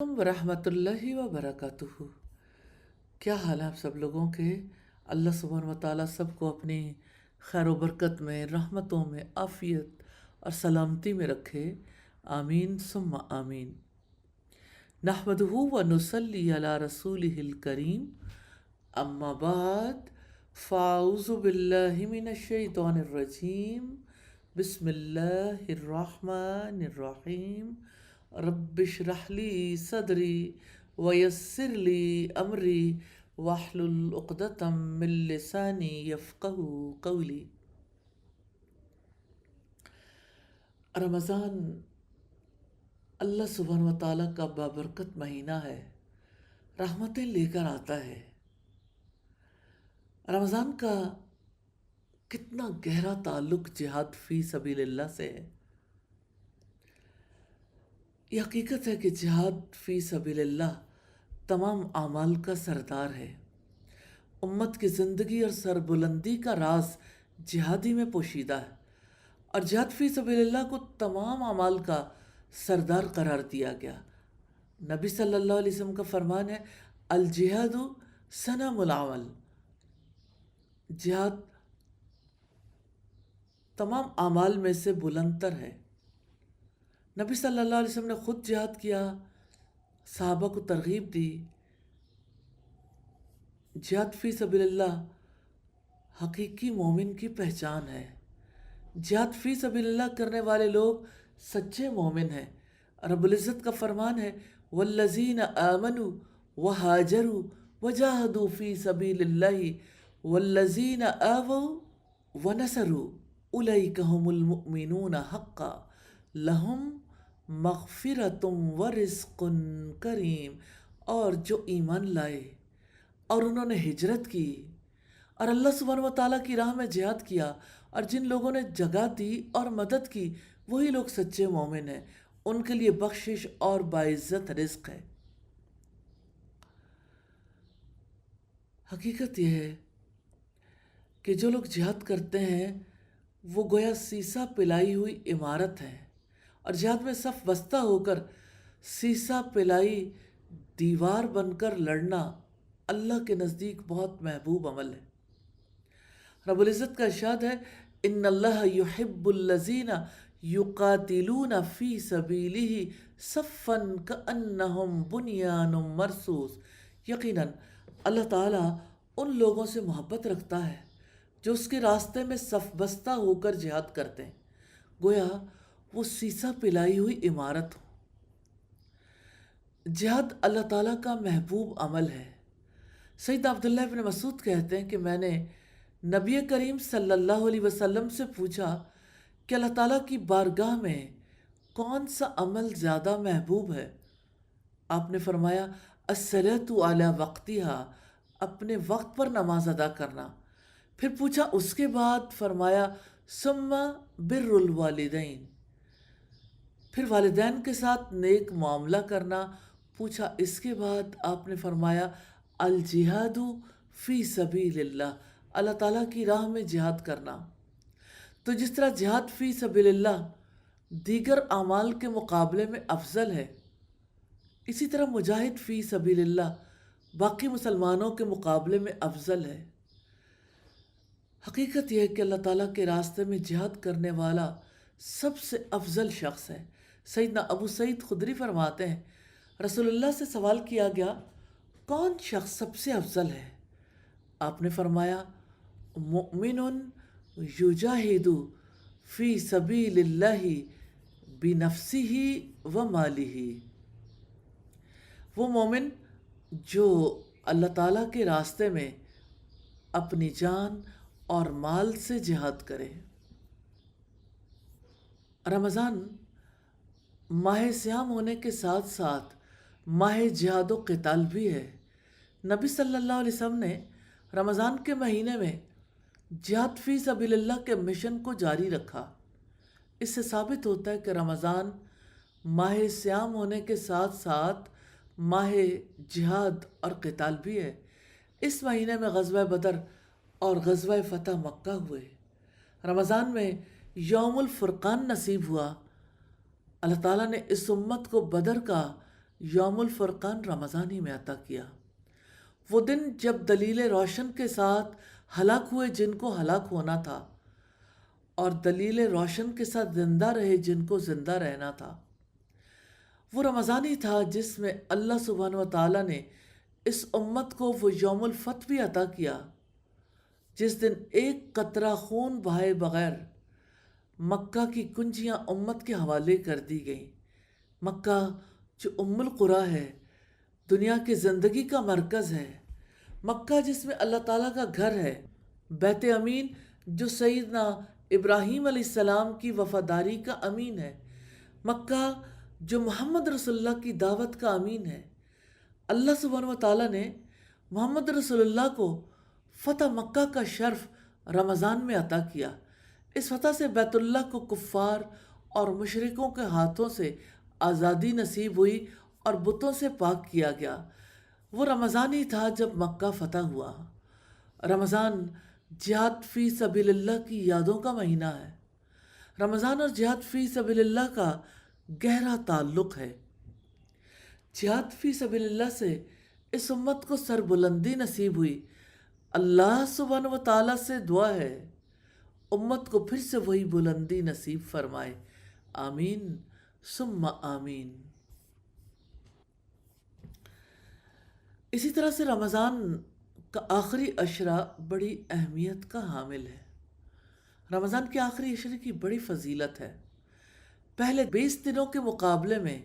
ورحمۃ اللہ وبرکاتہ۔ کیا حال ہے آپ سب لوگوں کے؟ اللہ سبحانہ و تعالیٰ سب کو اپنی خیر و برکت میں، رحمتوں میں، عافیت اور سلامتی میں رکھے، آمین ثم آمین۔ نحمدہ و نصلی علی رسولہ الکریم، اما بعد فاعوذ باللہ من الشیطان الرجیم، بسم اللہ الرحمن الرحیم۔ رب اشرح لی صدری ویسر لی امری واحلل عقدۃ من لسانی یفقہوا قولی۔ رمضان اللہ سبحانہ و تعالیٰ کا بابرکت مہینہ ہے، رحمتیں لے کر آتا ہے۔ رمضان کا کتنا گہرا تعلق جہاد فی سبیل اللہ سے ہے۔ یہ حقیقت ہے کہ جہاد فی سبیل اللہ تمام اعمال کا سردار ہے۔ امت کی زندگی اور سربلندی کا راز جہادی میں پوشیدہ ہے، اور جہاد فی سبیل اللہ کو تمام اعمال کا سردار قرار دیا گیا۔ نبی صلی اللہ علیہ وسلم کا فرمان ہے، الجہاد سنم العمل۔ جہاد تمام اعمال میں سے بلند تر ہے۔ نبی صلی اللہ علیہ وسلم نے خود جہاد کیا، صحابہ کو ترغیب دی۔ جہاد فی سبیل اللہ حقیقی مومن کی پہچان ہے۔ جہاد فی سبیل اللہ کرنے والے لوگ سچے مومن ہیں۔ رب العزت کا فرمان ہے، والذین آمنوا وہاجروا وجاہدوا فی سبیل اللہ والذین آووا ونصروا اولئک ھم المؤمنون حقا لہم مغفرۃ ورزق کریم۔ اور جو ایمان لائے اور انہوں نے ہجرت کی اور اللہ سبحانہ و تعالیٰ کی راہ میں جہاد کیا، اور جن لوگوں نے جگہ دی اور مدد کی، وہی لوگ سچے مومن ہیں، ان کے لیے بخشش اور باعزت رزق ہے۔ حقیقت یہ ہے کہ جو لوگ جہاد کرتے ہیں وہ گویا سیسا پلائی ہوئی عمارت ہے، اور جہاد میں صف بستہ ہو کر سیسا پلائی دیوار بن کر لڑنا اللہ کے نزدیک بہت محبوب عمل ہے۔ رب العزت کا ارشاد ہے، ان اللہ یحب الذین یقاتلون فی سبیلہ صفا کأنہم بنیان مرصوص۔ یقیناً اللہ تعالیٰ ان لوگوں سے محبت رکھتا ہے جو اس کے راستے میں صف بستہ ہو کر جہاد کرتے ہیں، گویا وہ سیسا پلائی ہوئی عمارت ہو۔ جہاد اللہ تعالیٰ کا محبوب عمل ہے۔ سیدنا عبداللہ بن مسعود کہتے ہیں کہ میں نے نبی کریم صلی اللہ علیہ وسلم سے پوچھا کہ اللہ تعالیٰ کی بارگاہ میں کون سا عمل زیادہ محبوب ہے؟ آپ نے فرمایا، الصلاۃ علی وقتہا، اپنے وقت پر نماز ادا کرنا۔ پھر پوچھا اس کے بعد؟ فرمایا، ثم بر الوالدین، پھر والدین کے ساتھ نیک معاملہ کرنا۔ پوچھا اس کے بعد؟ آپ نے فرمایا، الجہاد فی سبیل اللہ، اللہ تعالیٰ کی راہ میں جہاد کرنا۔ تو جس طرح جہاد فی سبیل اللہ دیگر اعمال کے مقابلے میں افضل ہے، اسی طرح مجاہد فی سبیل اللہ باقی مسلمانوں کے مقابلے میں افضل ہے۔ حقیقت یہ ہے کہ اللہ تعالیٰ کے راستے میں جہاد کرنے والا سب سے افضل شخص ہے۔ سیدنا ابو سعید خدری فرماتے ہیں، رسول اللہ سے سوال کیا گیا، کون شخص سب سے افضل ہے؟ آپ نے فرمایا، مؤمن یجاہد فی سبیل اللہ بنفسہ و مالہ، وہ مومن جو اللہ تعالیٰ کے راستے میں اپنی جان اور مال سے جہاد کرے۔ رمضان ماہ صیام ہونے کے ساتھ ساتھ ماہ جہاد و قتال بھی ہے۔ نبی صلی اللہ علیہ وسلم نے رمضان کے مہینے میں جہاد فی سبیل اللہ کے مشن کو جاری رکھا۔ اس سے ثابت ہوتا ہے کہ رمضان ماہ صیام ہونے کے ساتھ ساتھ ماہ جہاد اور قتال بھی ہے۔ اس مہینے میں غزوہ بدر اور غزوہ فتح مکہ ہوئے۔ رمضان میں یوم الفرقان نصیب ہوا۔ اللہ تعالیٰ نے اس امت کو بدر کا یوم الفرقان رمضان ہی میں عطا کیا۔ وہ دن جب دلیل روشن کے ساتھ ہلاک ہوئے جن کو ہلاک ہونا تھا، اور دلیل روشن کے ساتھ زندہ رہے جن کو زندہ رہنا تھا۔ وہ رمضان ہی تھا جس میں اللہ سبحانہ و تعالیٰ نے اس امت کو وہ یوم الفتح بھی عطا کیا، جس دن ایک قطرہ خون بہائے بغیر مکہ کی کنجیاں امت کے حوالے کر دی گئیں۔ مکہ جو ام القریٰ ہے، دنیا کی زندگی کا مرکز ہے، مکہ جس میں اللہ تعالیٰ کا گھر ہے، بیت امین جو سیدنا ابراہیم علیہ السلام کی وفاداری کا امین ہے، مکہ جو محمد رسول اللہ کی دعوت کا امین ہے۔ اللہ سبحانہ و تعالیٰ نے محمد رسول اللہ کو فتح مکہ کا شرف رمضان میں عطا کیا۔ اس فتح سے بیت اللہ کو کفار اور مشرکوں کے ہاتھوں سے آزادی نصیب ہوئی اور بتوں سے پاک کیا گیا۔ وہ رمضان ہی تھا جب مکہ فتح ہوا۔ رمضان جہاد فی سبیل اللہ کی یادوں کا مہینہ ہے۔ رمضان اور جہاد فی سبیل اللہ کا گہرا تعلق ہے۔ جہاد فی سبیل اللہ سے اس امت کو سربلندی نصیب ہوئی۔ اللہ سبحانہ و تعالیٰ سے دعا ہے امت کو پھر سے وہی بلندی نصیب فرمائے، آمین ثم آمین۔ اسی طرح سے رمضان کا آخری عشرہ بڑی اہمیت کا حامل ہے۔ رمضان کے آخری عشرے کی بڑی فضیلت ہے۔ پہلے 20 دنوں کے مقابلے میں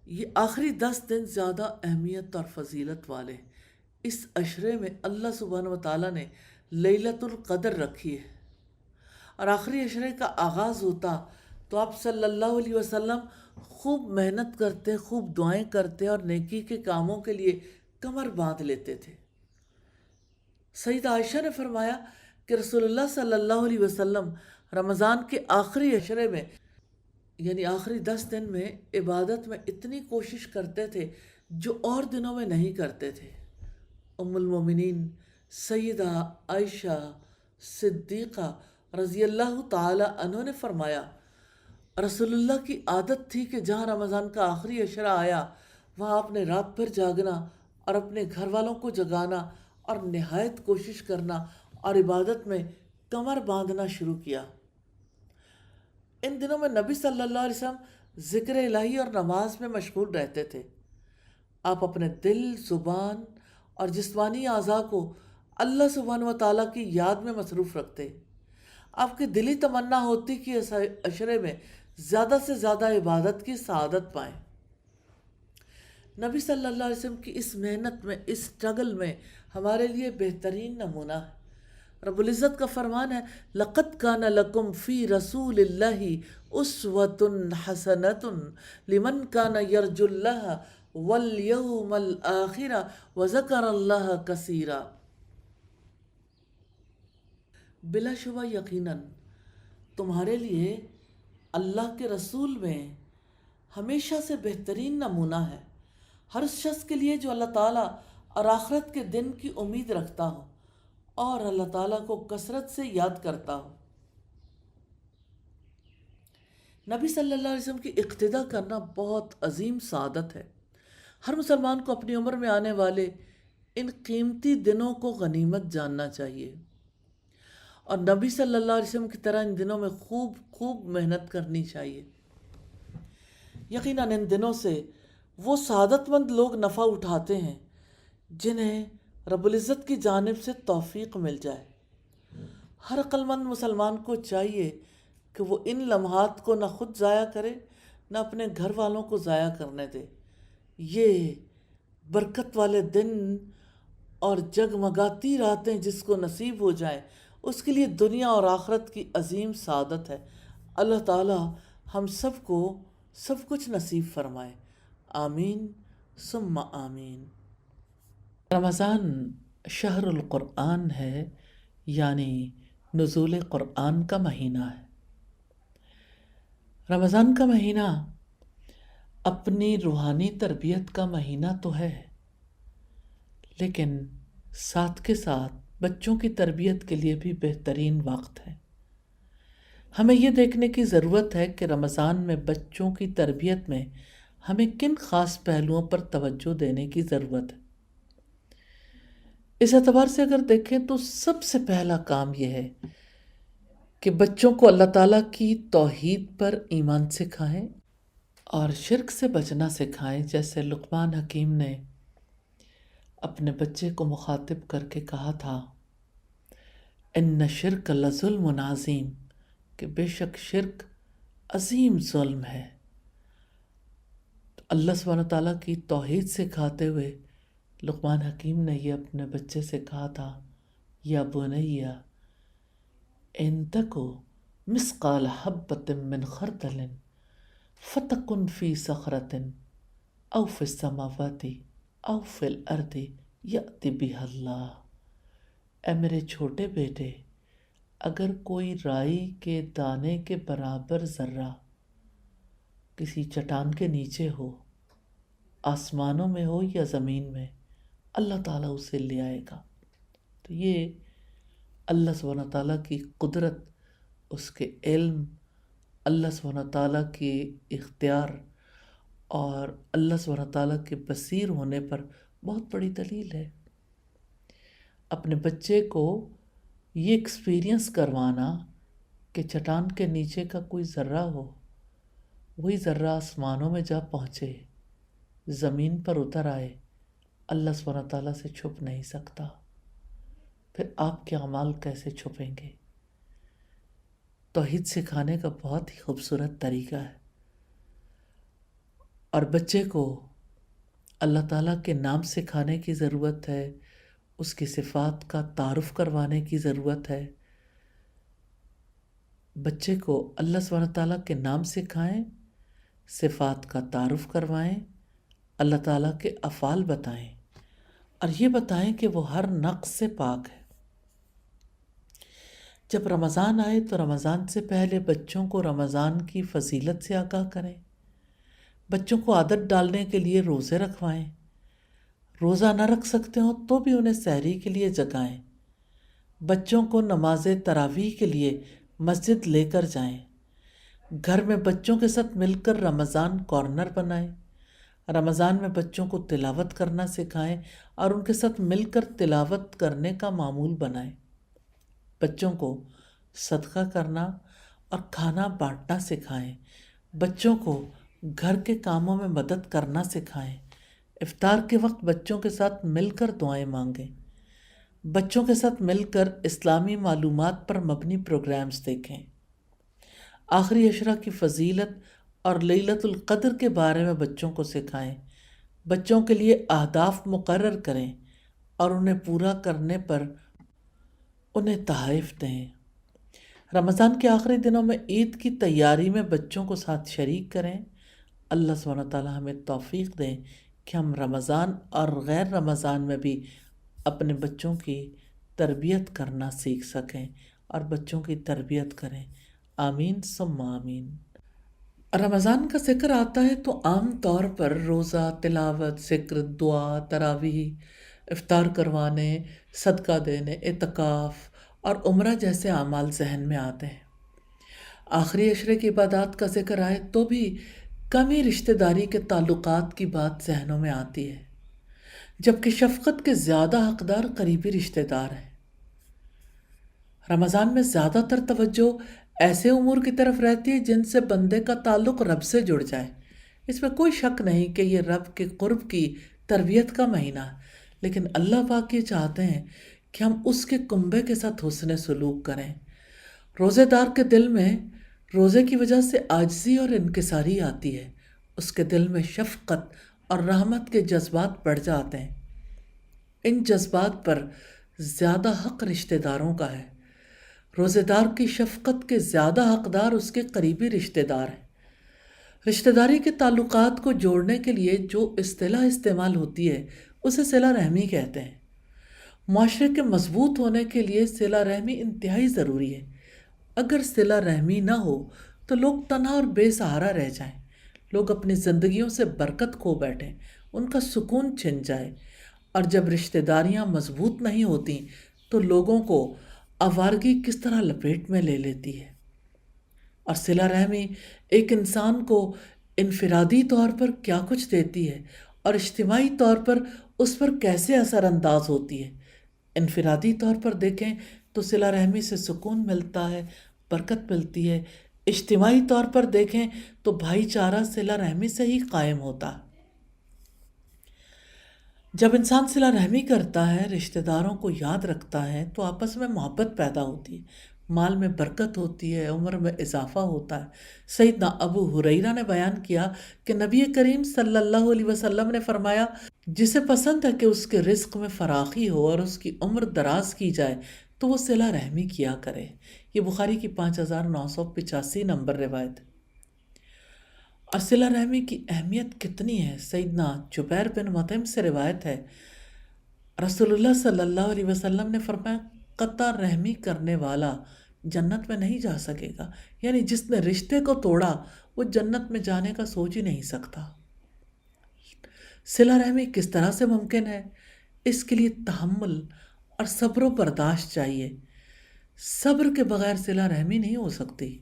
یہ آخری 10 دن زیادہ اہمیت اور فضیلت والے۔ اس عشرے میں اللہ سبحانہ و تعالیٰ نے لیلۃ القدر رکھی ہے، اور آخری عشرے کا آغاز ہوتا تو آپ صلی اللہ علیہ وسلم خوب محنت کرتے، خوب دعائیں کرتے اور نیکی کے کاموں کے لیے کمر باندھ لیتے تھے۔ سیدہ عائشہ نے فرمایا کہ رسول اللہ صلی اللہ علیہ وسلم رمضان کے آخری عشرے میں یعنی آخری 10 دن میں عبادت میں اتنی کوشش کرتے تھے جو اور دنوں میں نہیں کرتے تھے۔ ام المومنین سیدہ عائشہ صدیقہ رضی اللہ تعالی عنہ نے فرمایا رسول اللہ کی عادت تھی کہ جہاں رمضان کا آخری عشرہ آیا وہاں آپ نے رات بھر جاگنا اور اپنے گھر والوں کو جگانا اور نہایت کوشش کرنا اور عبادت میں کمر باندھنا شروع کیا۔ ان دنوں میں نبی صلی اللہ علیہ وسلم ذکر الہی اور نماز میں مشغول رہتے تھے۔ آپ اپنے دل، زبان اور جسمانی اعضاء کو اللہ سبحانہ و تعالیٰ کی یاد میں مصروف رکھتے۔ آپ کی دلی تمنا ہوتی کہ اس عشرے میں زیادہ سے زیادہ عبادت کی سعادت پائیں۔ نبی صلی اللہ علیہ وسلم کی اس محنت میں، اس اسٹرگل میں ہمارے لیے بہترین نمونہ ہے۔ رب العزت کا فرمان ہے لَقَدْ كَانَ لَكُمْ فِي رَسُولِ اللَّهِ أُسْوَةٌ حَسَنَةٌ لِمَنْ كَانَ يَرْجُو اللَّهَ وَالْيَوْمَ الْآخِرَ وَذَكَرَ اللَّهَ كَثِيرًا۔ بلا شبہ یقیناً تمہارے لیے اللہ کے رسول میں ہمیشہ سے بہترین نمونہ ہے، ہر اس شخص کے لیے جو اللہ تعالیٰ اور آخرت کے دن کی امید رکھتا ہو اور اللہ تعالیٰ کو کثرت سے یاد کرتا ہو۔ نبی صلی اللہ علیہ وسلم کی اقتداء کرنا بہت عظیم سعادت ہے۔ ہر مسلمان کو اپنی عمر میں آنے والے ان قیمتی دنوں کو غنیمت جاننا چاہیے، اور نبی صلی اللہ علیہ وسلم کی طرح ان دنوں میں خوب محنت کرنی چاہیے۔ یقیناً ان دنوں سے وہ سعادت مند لوگ نفع اٹھاتے ہیں جنہیں رب العزت کی جانب سے توفیق مل جائے۔ ہر عقل مند مسلمان کو چاہیے کہ وہ ان لمحات کو نہ خود ضائع کرے نہ اپنے گھر والوں کو ضائع کرنے دے۔ یہ برکت والے دن اور جگمگاتی راتیں جس کو نصیب ہو جائیں اس کے لیے دنیا اور آخرت کی عظیم سعادت ہے۔ اللہ تعالی ہم سب کو سب کچھ نصیب فرمائے، آمین ثم آمین۔ رمضان شہر القرآن ہے، یعنی نزول قرآن کا مہینہ ہے۔ رمضان کا مہینہ اپنی روحانی تربیت کا مہینہ تو ہے، لیکن ساتھ کے ساتھ بچوں کی تربیت کے لیے بھی بہترین وقت ہے۔ ہمیں یہ دیکھنے کی ضرورت ہے کہ رمضان میں بچوں کی تربیت میں ہمیں کن خاص پہلوؤں پر توجہ دینے کی ضرورت ہے؟ اس اعتبار سے اگر دیکھیں تو سب سے پہلا کام یہ ہے کہ بچوں کو اللہ تعالیٰ کی توحید پر ایمان سکھائیں اور شرک سے بچنا سکھائیں، جیسے لقمان حکیم نے اپنے بچے کو مخاطب کر کے کہا تھا، ان شرک لظلم عظیم، کہ بے شک شرک عظیم ظلم ہے۔ اللہ سبحانہ تعالیٰ کی توحید سکھاتے ہوئے لقمان حکیم نے یہ اپنے بچے سے کہا تھا، یا بنیا ان تک مثقال حبۃ من خردل فتکن فی صخرۃ او فی السماوات او فی الارض یأتی بہا اللہ۔ اے میرے چھوٹے بیٹے، اگر کوئی رائی کے دانے کے برابر ذرہ کسی چٹان کے نیچے ہو، آسمانوں میں ہو یا زمین میں، اللہ تعالیٰ اسے لے آئے گا۔ تو یہ اللہ سبحانہ تعالیٰ کی قدرت، اس کے علم، اللہ سبحانہ تعالیٰ کے اختیار اور اللہ سبحانہ تعالیٰ کے بصیر ہونے پر بہت بڑی دلیل ہے۔ اپنے بچے کو یہ ایکسپیرینس کروانا کہ چٹان کے نیچے کا کوئی ذرہ ہو، وہی ذرہ آسمانوں میں جا پہنچے، زمین پر اتر آئے، اللہ سبحانہ تعالیٰ سے چھپ نہیں سکتا، پھر آپ کے اعمال کیسے چھپیں گے؟ توحید سکھانے کا بہت ہی خوبصورت طریقہ ہے، اور بچے کو اللہ تعالیٰ کے نام سکھانے کی ضرورت ہے، اس کی صفات کا تعارف کروانے کی ضرورت ہے۔ بچے کو اللہ سبحانہ تعالیٰ کے نام سکھائیں، صفات کا تعارف کروائیں، اللہ تعالیٰ کے افعال بتائیں، اور یہ بتائیں کہ وہ ہر نقص سے پاک ہے۔ جب رمضان آئے تو رمضان سے پہلے بچوں کو رمضان کی فضیلت سے آگاہ کریں، بچوں کو عادت ڈالنے کے لیے روزے رکھوائیں، روزہ نہ رکھ سکتے ہوں تو بھی انہیں سحری کے لیے جگائیں، بچوں کو نماز تراویح کے لیے مسجد لے کر جائیں، گھر میں بچوں کے ساتھ مل کر رمضان کارنر بنائیں، رمضان میں بچوں کو تلاوت کرنا سکھائیں اور ان کے ساتھ مل کر تلاوت کرنے کا معمول بنائیں، بچوں کو صدقہ کرنا اور کھانا بانٹنا سکھائیں، بچوں کو گھر کے کاموں میں مدد کرنا سکھائیں، افطار کے وقت بچوں کے ساتھ مل کر دعائیں مانگیں، بچوں کے ساتھ مل کر اسلامی معلومات پر مبنی پروگرامز دیکھیں، آخری عشرہ کی فضیلت اور لیلۃ القدر کے بارے میں بچوں کو سکھائیں، بچوں کے لیے اہداف مقرر کریں اور انہیں پورا کرنے پر انہیں تحائف دیں۔ رمضان کے آخری دنوں میں عید کی تیاری میں بچوں کو ساتھ شریک کریں۔ اللہ سبحانہ تعالیٰ ہمیں توفیق دیں کہ ہم رمضان اور غیر رمضان میں بھی اپنے بچوں کی تربیت کرنا سیکھ سکیں اور بچوں کی تربیت کریں۔ آمین ثم آمین۔ رمضان کا ذکر آتا ہے تو عام طور پر روزہ، تلاوت، ذکر، دعا، تراویح، افطار کروانے، صدقہ دینے، اعتکاف اور عمرہ جیسے اعمال ذہن میں آتے ہیں۔ آخری عشرے کی عبادات کا ذکر آئے تو بھی کمی رشتہ داری کے تعلقات کی بات ذہنوں میں آتی ہے، جبکہ شفقت کے زیادہ حقدار قریبی رشتہ دار ہیں۔ رمضان میں زیادہ تر توجہ ایسے امور کی طرف رہتی ہے جن سے بندے کا تعلق رب سے جڑ جائے۔ اس میں کوئی شک نہیں کہ یہ رب کے قرب کی تربیت کا مہینہ ہے، لیکن اللہ پاک یہ چاہتے ہیں کہ ہم اس کے کنبے کے ساتھ حسن سلوک کریں۔ روزے دار کے دل میں روزے کی وجہ سے عاجزی اور انکساری آتی ہے، اس کے دل میں شفقت اور رحمت کے جذبات بڑھ جاتے ہیں۔ ان جذبات پر زیادہ حق رشتہ داروں کا ہے۔ روزے دار کی شفقت کے زیادہ حقدار اس کے قریبی رشتہ دار ہیں۔ رشتہ داری کے تعلقات کو جوڑنے کے لیے جو اصطلاح استعمال ہوتی ہے اسے صلہ رحمی کہتے ہیں۔ معاشرے کے مضبوط ہونے کے لیے صلہ رحمی انتہائی ضروری ہے۔ اگر صلہ رحمی نہ ہو تو لوگ تنہا اور بے سہارا رہ جائیں، لوگ اپنی زندگیوں سے برکت کھو بیٹھیں، ان کا سکون چھن جائے، اور جب رشتہ داریاں مضبوط نہیں ہوتی تو لوگوں کو آوارگی کس طرح لپیٹ میں لے لیتی ہے۔ اور صلہ رحمی ایک انسان کو انفرادی طور پر کیا کچھ دیتی ہے اور اجتماعی طور پر اس پر کیسے اثر انداز ہوتی ہے۔ انفرادی طور پر دیکھیں تو صلہ رحمی سے سکون ملتا ہے، برکت ملتی ہے۔ اجتماعی طور پر دیکھیں تو بھائی چارہ صلہ رحمی سے ہی قائم ہوتا ہے۔ جب انسان صلہ رحمی کرتا ہے، رشتہ داروں کو یاد رکھتا ہے، تو آپس میں محبت پیدا ہوتی ہے، مال میں برکت ہوتی ہے، عمر میں اضافہ ہوتا ہے۔ سیدنا ابو ہریرہ نے بیان کیا کہ نبی کریم صلی اللہ علیہ وسلم نے فرمایا، جسے پسند ہے کہ اس کے رزق میں فراخی ہو اور اس کی عمر دراز کی جائے تو وہ صلہ رحمی کیا کرے۔ یہ بخاری کی 5985 نمبر روایت ہے۔ اور صلہ رحمی کی اہمیت کتنی ہے، سیدنا جبیر بن مطعم سے روایت ہے، رسول اللہ صلی اللہ علیہ وسلم نے فرمایا، قطع رحمی کرنے والا جنت میں نہیں جا سکے گا، یعنی جس نے رشتے کو توڑا وہ جنت میں جانے کا سوچ ہی نہیں سکتا۔ صلہ رحمی کس طرح سے ممکن ہے؟ اس کے لیے تحمل اور صبر و برداشت چاہیے۔ صبر کے بغیر صلہ رحمی نہیں ہو سکتی۔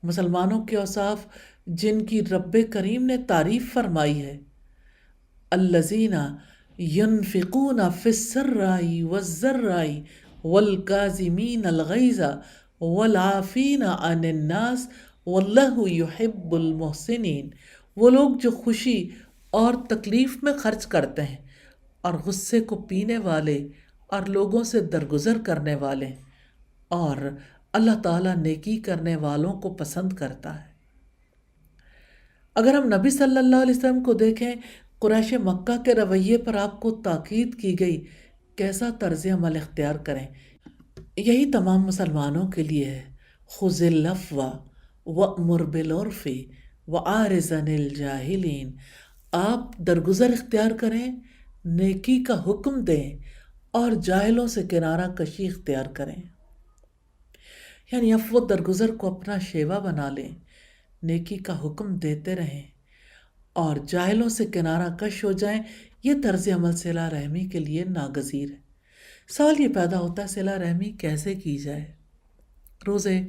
مسلمانوں کے اوصاف جن کی رب کریم نے تعریف فرمائی ہے، الذین ينفقون فی السراء والضراء والکاظمین الغیظ والعافین عن الناس واللہ یحب المحسنین۔ وہ لوگ جو خوشی اور تکلیف میں خرچ کرتے ہیں اور غصے کو پینے والے اور لوگوں سے درگزر کرنے والے، اور اللہ تعالیٰ نیکی کرنے والوں کو پسند کرتا ہے۔ اگر ہم نبی صلی اللہ علیہ وسلم کو دیکھیں، قریش مکہ کے رویے پر آپ کو تاکید کی گئی، کیسا طرز عمل اختیار کریں۔ یہی تمام مسلمانوں کے لیے ہے، خذ العفو وأمر بالعرف وأعرض عن الجاہلین۔ آپ درگزر اختیار کریں، نیکی کا حکم دیں اور جاہلوں سے کنارہ کشی اختیار کریں۔ یعنی عفو و درگزر کو اپنا شیوا بنا لیں، نیکی کا حکم دیتے رہیں اور جاہلوں سے کنارہ کش ہو جائیں۔ یہ طرز عمل صلہ رحمی کے لیے ناگزیر ہے۔ سوال یہ پیدا ہوتا ہے، صلہ رحمی کیسے کی جائے؟ روزے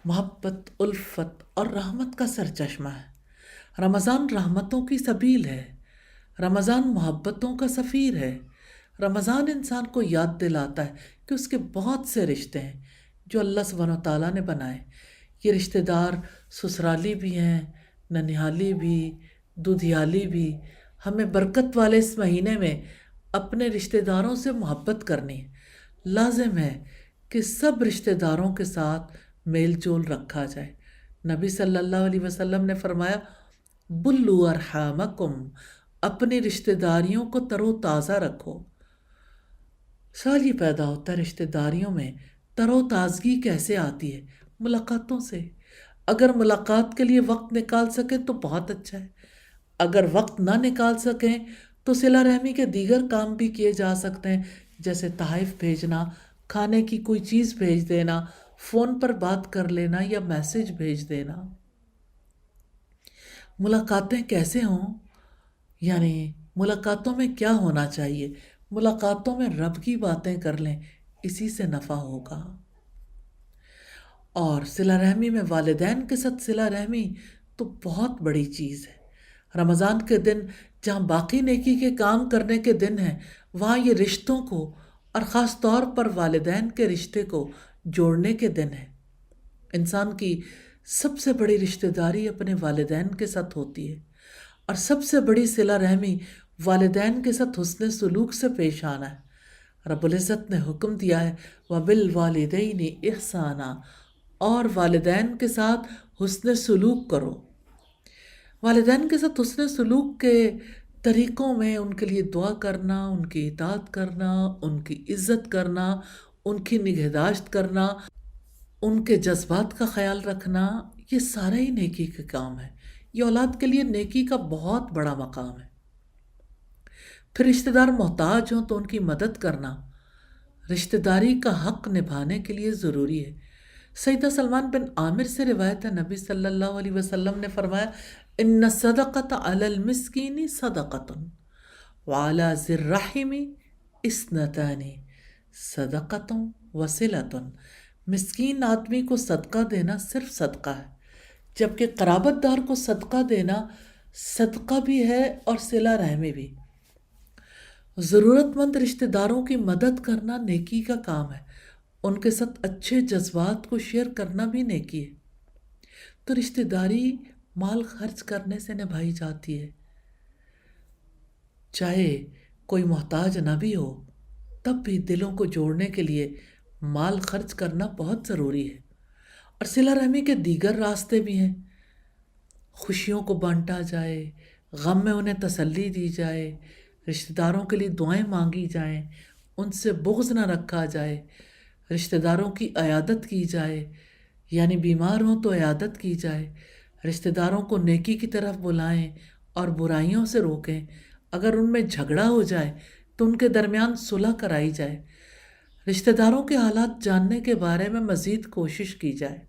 محبت، الفت اور رحمت کا سرچشمہ ہے۔ رمضان رحمتوں کی سبیل ہے، رمضان محبتوں کا سفیر ہے۔ رمضان انسان کو یاد دلاتا ہے کہ اس کے بہت سے رشتے ہیں جو اللہ سبحانہ وتعالیٰ نے بنائے۔ یہ رشتہ دار سسرالی بھی ہیں، ننیالی بھی، دودھیالی بھی۔ ہمیں برکت والے اس مہینے میں اپنے رشتہ داروں سے محبت کرنی ہے۔ لازم ہے کہ سب رشتہ داروں کے ساتھ میل جول رکھا جائے۔ نبی صلی اللہ علیہ وسلم نے فرمایا، بلو ارحامکم، اپنی رشتہ داریوں کو تر و تازہ رکھو۔ سوال یہ پیدا ہوتا ہے، رشتہ داریوں میں تر و تازگی کیسے آتی ہے؟ ملاقاتوں سے۔ اگر ملاقات کے لیے وقت نکال سکیں تو بہت اچھا ہے، اگر وقت نہ نکال سکیں تو صلہ رحمی کے دیگر کام بھی کیے جا سکتے ہیں، جیسے تحائف بھیجنا، کھانے کی کوئی چیز بھیج دینا، فون پر بات کر لینا یا میسج بھیج دینا۔ ملاقاتیں کیسے ہوں؟ یعنی ملاقاتوں میں کیا ہونا چاہیے؟ ملاقاتوں میں رب کی باتیں کر لیں، اسی سے نفع ہوگا۔ اور صلہ رحمی میں والدین کے ساتھ صلہ رحمی تو بہت بڑی چیز ہے۔ رمضان کے دن جہاں باقی نیکی کے کام کرنے کے دن ہیں، وہاں یہ رشتوں کو اور خاص طور پر والدین کے رشتے کو جوڑنے کے دن ہیں۔ انسان کی سب سے بڑی رشتہ داری اپنے والدین کے ساتھ ہوتی ہے، اور سب سے بڑی صلہ رحمی والدین کے ساتھ حسن سلوک سے پیش آنا ہے۔ رب العزت نے حکم دیا ہے، وَبِالْوَالِدَيْنِ إِحْسَانًا، اور والدین کے ساتھ حسن سلوک کرو۔ والدین کے ساتھ حسن سلوک کے طریقوں میں ان کے لیے دعا کرنا، ان کی اطاعت کرنا، ان کی عزت کرنا، ان کی نگہداشت کرنا، ان کے جذبات کا خیال رکھنا، یہ سارے ہی نیکی کے کام ہیں۔ یہ اولاد کے لیے نیکی کا بہت بڑا مقام ہے۔ پھر رشتہ دار محتاج ہوں تو ان کی مدد کرنا رشتہ داری کا حق نبھانے کے لیے ضروری ہے۔ سیدنا سلمان بن عامر سے روایت ہے، نبی صلی اللہ علیہ وسلم نے فرمایا، ان الصدقۃ علی المسکین صدقۃ وعلی ذی الرحم اثنتان صدقۃ وصلۃ۔ مسکین آدمی کو صدقہ دینا صرف صدقہ ہے، جبکہ قرابت دار کو صدقہ دینا صدقہ بھی ہے اور صلہ رحمی بھی۔ ضرورت مند رشتہ داروں کی مدد کرنا نیکی کا کام ہے، ان کے ساتھ اچھے جذبات کو شیئر کرنا بھی نیکی ہے۔ تو رشتہ داری مال خرچ کرنے سے نبھائی جاتی ہے، چاہے کوئی محتاج نہ بھی ہو، تب بھی دلوں کو جوڑنے کے لیے مال خرچ کرنا بہت ضروری ہے۔ اور صلہ رحمی کے دیگر راستے بھی ہیں، خوشیوں کو بانٹا جائے، غم میں انہیں تسلی دی جائے، رشتہ داروں کے لیے دعائیں مانگی جائیں، ان سے بغض نہ رکھا جائے، رشتہ داروں کی عیادت کی جائے، یعنی بیمار ہوں تو عیادت کی جائے، رشتہ داروں کو نیکی کی طرف بلائیں اور برائیوں سے روکیں، اگر ان میں جھگڑا ہو جائے تو ان کے درمیان صلح کرائی جائے، رشتہ داروں کے حالات جاننے کے بارے میں مزید کوشش کی جائے،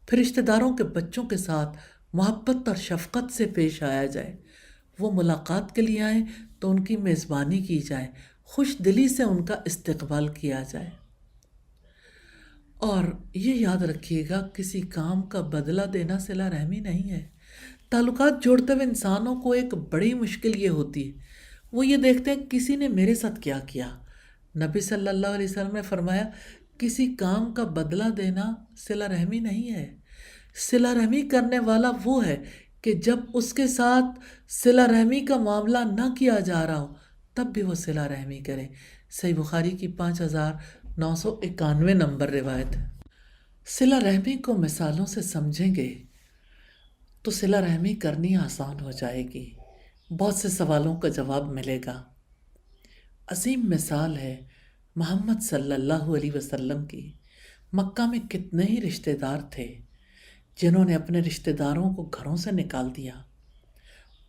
پھر رشتہ داروں کے بچوں کے ساتھ محبت اور شفقت سے پیش آیا جائے، وہ ملاقات کے لیے آئیں تو ان کی میزبانی کی جائے، خوش دلی سے ان کا استقبال کیا جائے۔ اور یہ یاد رکھیے گا، کسی کام کا بدلہ دینا صلہ رحمی نہیں ہے۔ تعلقات جوڑتے ہوئے انسانوں کو ایک بڑی مشکل یہ ہوتی ہے، وہ یہ دیکھتے ہیں کسی نے میرے ساتھ کیا کیا۔ نبی صلی اللہ علیہ وسلم نے فرمایا کسی کام کا بدلہ دینا صلہ رحمی نہیں ہے۔ صلہ رحمی کرنے والا وہ ہے کہ جب اس کے ساتھ صلہ رحمی کا معاملہ نہ کیا جا رہا ہو تب بھی وہ صلہ رحمی کرے۔ صحیح بخاری کی 5991 نمبر روایت ہے۔ صلہ رحمی کو مثالوں سے سمجھیں گے تو صلہ رحمی کرنی آسان ہو جائے گی، بہت سے سوالوں کا جواب ملے گا۔ عظیم مثال ہے محمد صلی اللہ علیہ وسلم کی۔ مکہ میں کتنے ہی رشتہ دار تھے جنہوں نے اپنے رشتہ داروں کو گھروں سے نکال دیا،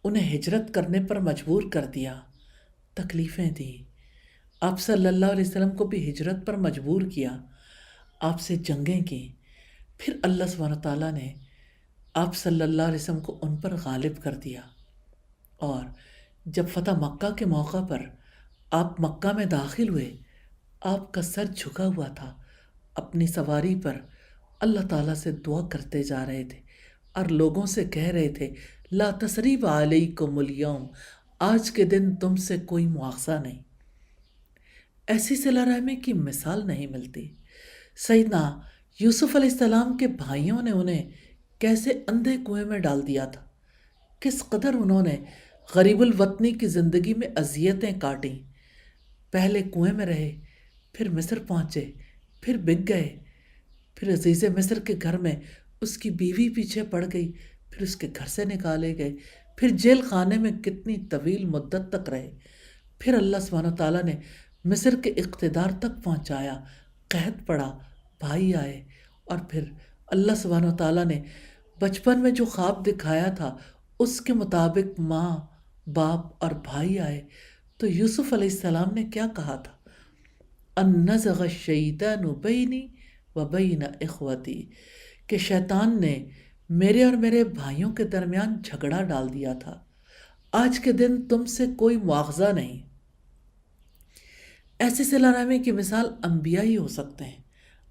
انہیں ہجرت کرنے پر مجبور کر دیا، تکلیفیں دیں، آپ صلی اللہ علیہ وسلم کو بھی ہجرت پر مجبور کیا، آپ سے جنگیں کی، پھر اللہ سبحانہ تعالیٰ نے آپ صلی اللہ علیہ وسلم کو ان پر غالب کر دیا۔ اور جب فتح مکہ کے موقع پر آپ مکہ میں داخل ہوئے، آپ کا سر جھکا ہوا تھا، اپنی سواری پر اللہ تعالیٰ سے دعا کرتے جا رہے تھے اور لوگوں سے کہہ رہے تھے لا تثریب علیکم اليوم، آج کے دن تم سے کوئی مواخذہ نہیں۔ ایسی صلہ رحمی کی مثال نہیں ملتی۔ سیدنا یوسف علیہ السلام کے بھائیوں نے انہیں کیسے اندھے کنویں میں ڈال دیا تھا، کس قدر انہوں نے غریب الوطنی کی زندگی میں اذیتیں کاٹیں، پہلے کنویں میں رہے، پھر مصر پہنچے، پھر بک گئے، پھر عزیز مصر کے گھر میں اس کی بیوی پیچھے پڑ گئی، پھر اس کے گھر سے نکالے گئے، پھر جیل خانے میں کتنی طویل مدت تک رہے، پھر اللہ سبحانہ تعالیٰ نے مصر کے اقتدار تک پہنچایا، قحط پڑا، بھائی آئے، اور پھر اللہ سبحانہ تعالیٰ نے بچپن میں جو خواب دکھایا تھا اس کے مطابق ماں، باپ اور بھائی آئے، تو یوسف علیہ السلام نے کیا کہا تھا؟ ان نزغ الشیطان بینی و بین اخوتی، کہ شیطان نے میرے اور میرے بھائیوں کے درمیان جھگڑا ڈال دیا تھا، آج کے دن تم سے کوئی مواخذہ نہیں۔ ایسی صلہ رحمی کی مثال انبیاء ہی ہو سکتے ہیں،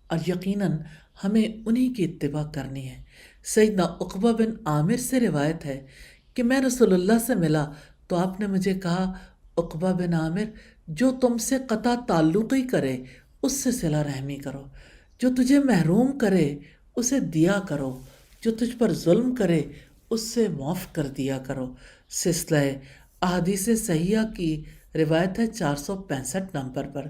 اور یقیناً ہمیں انہی کی اتباع کرنی ہے۔ سیدنا عقبہ بن عامر سے روایت ہے کہ میں رسول اللہ سے ملا تو آپ نے مجھے کہا عقبہ بن عامر، جو تم سے قطع تعلقی کرے اس سے صلہ رحمی کرو، جو تجھے محروم کرے اسے دیا کرو، جو تجھ پر ظلم کرے اس سے معاف کر دیا کرو۔ سلسلہ احادیث صحیحہ کی روایت ہے 465 نمبر پر۔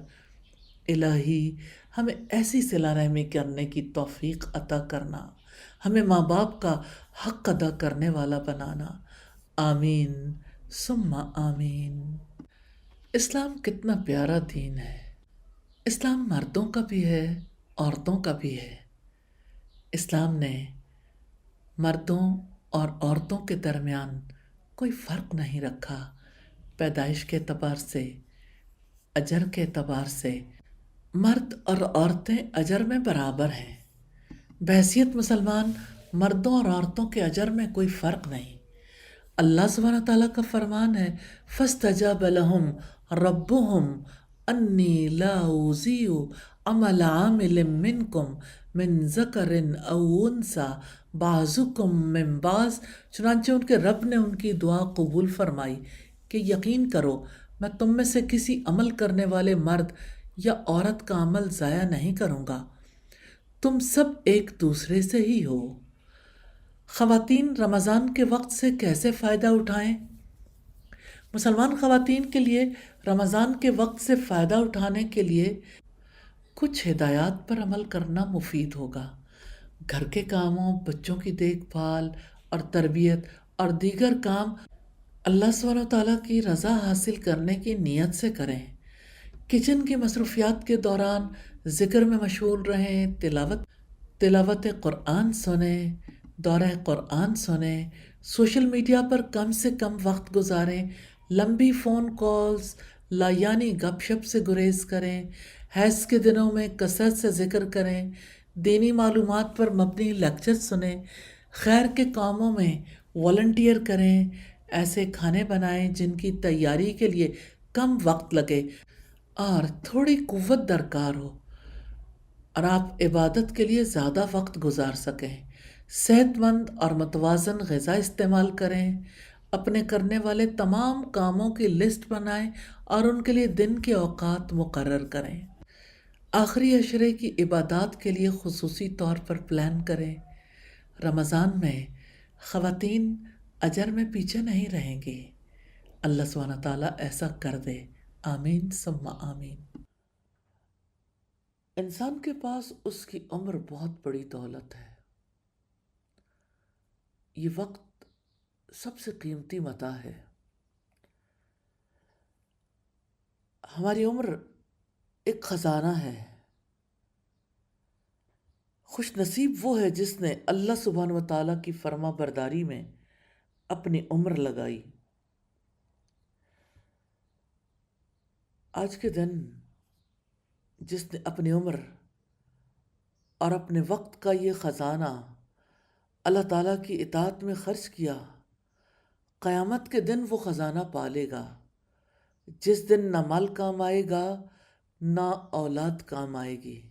الہی ہمیں ایسی صلہ رحمی کرنے کی توفیق عطا کرنا، ہمیں ماں باپ کا حق ادا کرنے والا بنانا، آمین ثم آمین۔ اسلام کتنا پیارا دین ہے۔ اسلام مردوں کا بھی ہے، عورتوں کا بھی ہے۔ اسلام نے مردوں اور عورتوں کے درمیان کوئی فرق نہیں رکھا، پیدائش کے اعتبار سے، اجر کے اعتبار سے مرد اور عورتیں اجر میں برابر ہیں۔ بحیثیت مسلمان مردوں اور عورتوں کے اجر میں کوئی فرق نہیں۔ اللہ سبحانہ تعالیٰ کا فرمان ہے فَاسْتَجَابَ لَهُمْ رَبُّهُمْ أَنِّي لَا أُضِيعُ عمل عامل منکم من ذکر او انثی بعضکم من بعض، چنانچہ ان کے رب نے ان کی دعا قبول فرمائی کہ یقین کرو میں تم میں سے کسی عمل کرنے والے مرد یا عورت کا عمل ضائع نہیں کروں گا، تم سب ایک دوسرے سے ہی ہو۔ خواتین رمضان کے وقت سے کیسے فائدہ اٹھائیں؟ مسلمان خواتین کے لیے رمضان کے وقت سے فائدہ اٹھانے کے لیے کچھ ہدایات پر عمل کرنا مفید ہوگا۔ گھر کے کاموں، بچوں کی دیکھ بھال اور تربیت اور دیگر کام اللہ سبحانہ وتعالیٰ کی رضا حاصل کرنے کی نیت سے کریں۔ کچن کی مصروفیات کے دوران ذکر میں مشغول رہیں، تلاوت قرآن سنیں، دورہ قرآن سنیں، سوشل میڈیا پر کم سے کم وقت گزاریں، لمبی فون کالز لایانی گپ شپ سے گریز کریں، حیض کے دنوں میں کثرت سے ذکر کریں، دینی معلومات پر مبنی لیکچر سنیں، خیر کے کاموں میں والنٹیئر کریں، ایسے کھانے بنائیں جن کی تیاری کے لیے کم وقت لگے اور تھوڑی قوت درکار ہو اور آپ عبادت کے لیے زیادہ وقت گزار سکیں۔ صحت مند اور متوازن غذا استعمال کریں، اپنے کرنے والے تمام کاموں کی لسٹ بنائیں اور ان کے لیے دن کے اوقات مقرر کریں۔ آخری عشرے کی عبادات کے لیے خصوصی طور پر پلان کریں۔ رمضان میں خواتین اجر میں پیچھے نہیں رہیں گی۔ اللہ سبحانہ تعالیٰ ایسا کر دے، آمین ثم آمین۔ انسان کے پاس اس کی عمر بہت بڑی دولت ہے۔ یہ وقت سب سے قیمتی متاع ہے۔ ہماری عمر ایک خزانہ ہے۔ خوش نصیب وہ ہے جس نے اللہ سبحانہ وتعالیٰ کی فرما برداری میں اپنی عمر لگائی۔ آج کے دن جس نے اپنی عمر اور اپنے وقت کا یہ خزانہ اللہ تعالیٰ کی اطاعت میں خرچ کیا، قیامت کے دن وہ خزانہ پالے گا، جس دن نہ مال کام آئے گا نہ اولاد کام آئے گی۔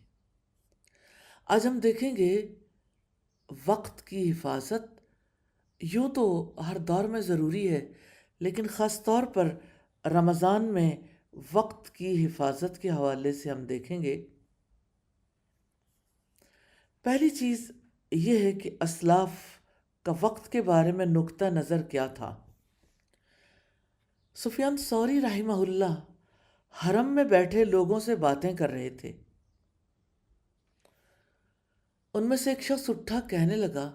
آج ہم دیکھیں گے وقت کی حفاظت یوں تو ہر دور میں ضروری ہے، لیکن خاص طور پر رمضان میں وقت کی حفاظت کے حوالے سے ہم دیکھیں گے۔ پہلی چیز یہ ہے کہ اسلاف کا وقت کے بارے میں نقطہ نظر کیا تھا۔ سفیان ثوری رحمہ اللہ حرم میں بیٹھے لوگوں سے باتیں کر رہے تھے۔ ان میں سے ایک شخص اٹھا کہنے لگا،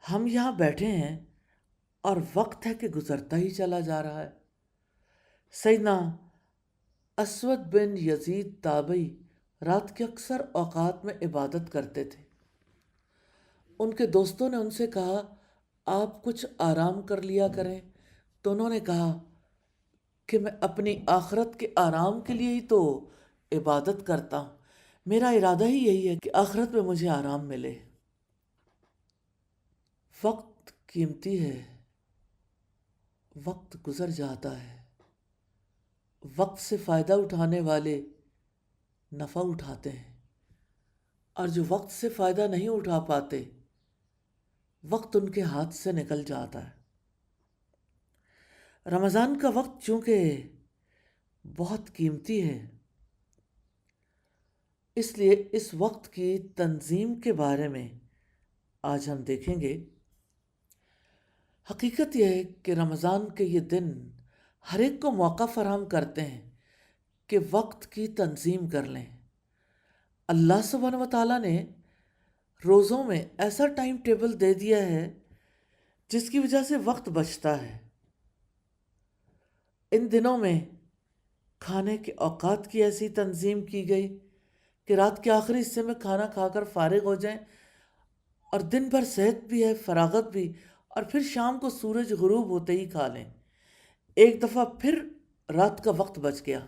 ہم یہاں بیٹھے ہیں اور وقت ہے کہ گزرتا ہی چلا جا رہا ہے۔ سیدنا اسود بن یزید تابعی رات کے اکثر اوقات میں عبادت کرتے تھے۔ ان کے دوستوں نے ان سے کہا، آپ کچھ آرام کر لیا کریں، تو انہوں نے کہا کہ میں اپنی آخرت کے آرام کے لیے ہی تو عبادت کرتا ہوں، میرا ارادہ ہی یہی ہے کہ آخرت میں مجھے آرام ملے۔ وقت قیمتی ہے، وقت گزر جاتا ہے، وقت سے فائدہ اٹھانے والے نفع اٹھاتے ہیں، اور جو وقت سے فائدہ نہیں اٹھا پاتے وقت ان کے ہاتھ سے نکل جاتا ہے۔ رمضان کا وقت چونکہ بہت قیمتی ہے، اس لیے اس وقت کی تنظیم کے بارے میں آج ہم دیکھیں گے۔ حقیقت یہ ہے کہ رمضان کے یہ دن ہر ایک کو موقع فراہم کرتے ہیں کہ وقت کی تنظیم کر لیں۔ اللہ سبحانہ وتعالیٰ نے روزوں میں ایسا ٹائم ٹیبل دے دیا ہے جس کی وجہ سے وقت بچتا ہے۔ ان دنوں میں کھانے کے اوقات کی ایسی تنظیم کی گئی کہ رات کے آخری حصے میں کھانا کھا کر فارغ ہو جائیں، اور دن بھر صحت بھی ہے، فراغت بھی، اور پھر شام کو سورج غروب ہوتے ہی کھا لیں۔ ایک دفعہ پھر رات کا وقت بچ گیا،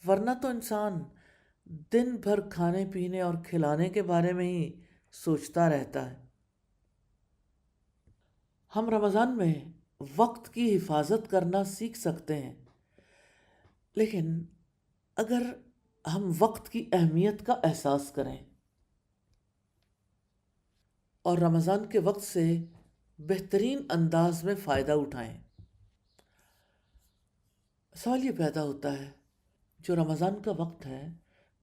ورنہ تو انسان دن بھر کھانے پینے اور کھلانے کے بارے میں ہی سوچتا رہتا ہے۔ ہم رمضان میں وقت کی حفاظت کرنا سیکھ سکتے ہیں، لیکن اگر ہم وقت کی اہمیت کا احساس کریں اور رمضان کے وقت سے بہترین انداز میں فائدہ اٹھائیں۔ سوال یہ پیدا ہوتا ہے، جو رمضان کا وقت ہے